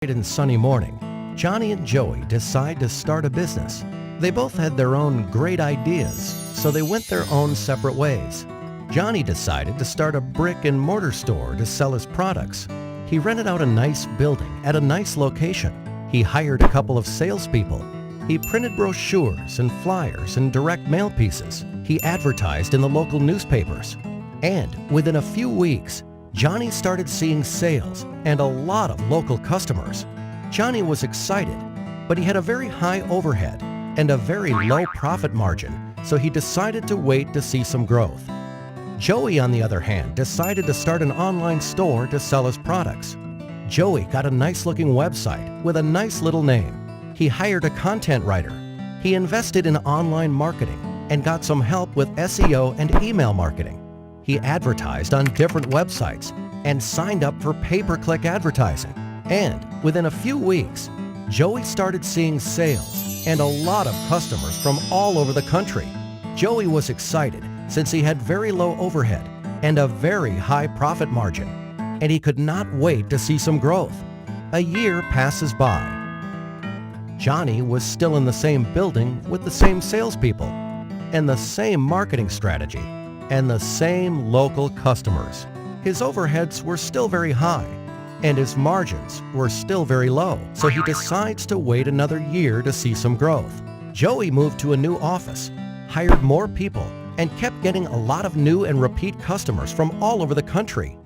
And sunny morning, Johnny and Joey decide to start a business. They both had their own great ideas, so they went their own separate ways. Johnny decided to start a brick and mortar store to sell his products. He rented out a nice building at a nice location. He hired a couple of salespeople. He printed brochures and flyers and direct mail pieces. He advertised in the local newspapers. And within a few weeks, Johnny started seeing sales and a lot of local customers. Johnny was excited, but he had a very high overhead and a very low profit margin, so he decided to wait to see some growth. Joey, on the other hand, decided to start an online store to sell his products. Joey got a nice-looking website with a nice little name. He hired a content writer. He invested in online marketing and got some help with SEO and email marketing. He advertised on different websites and signed up for pay-per-click advertising. And within a few weeks, Joey started seeing sales and a lot of customers from all over the country. Joey was excited since he had very low overhead and a very high profit margin, and he could not wait to see some growth. A year passes by. Johnny was still in the same building with the same salespeople and the same marketing strategy and the same local customers. His overheads were still very high, and his margins were still very low, so he decides to wait another year to see some growth. Joey moved to a new office, hired more people, and kept getting a lot of new and repeat customers from all over the country.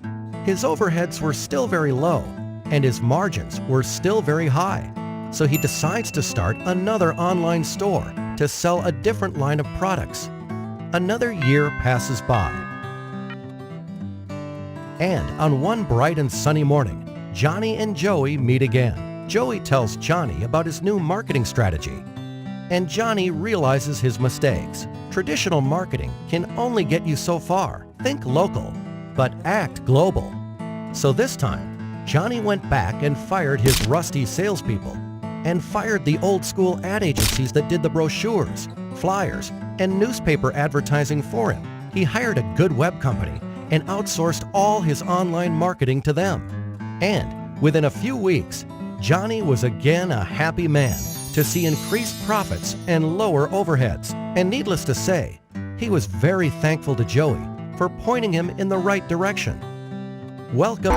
His overheads were still very low, and his margins were still very high, so he decides to start another online store to sell a different line of products. Another year passes by. And on one bright and sunny morning, Johnny and Joey meet again. Joey tells Johnny about his new marketing strategy, and Johnny realizes his mistakes. Traditional marketing can only get you so far. Think local, but act global. So this time, Johnny went back and fired his rusty salespeople and fired the old school ad agencies that did the brochures, flyers, and newspaper advertising for him. He hired a good web company and outsourced all his online marketing to them. And within a few weeks, Johnny was again a happy man to see increased profits and lower overheads. And needless to say, he was very thankful to Joey for pointing him in the right direction. Welcome.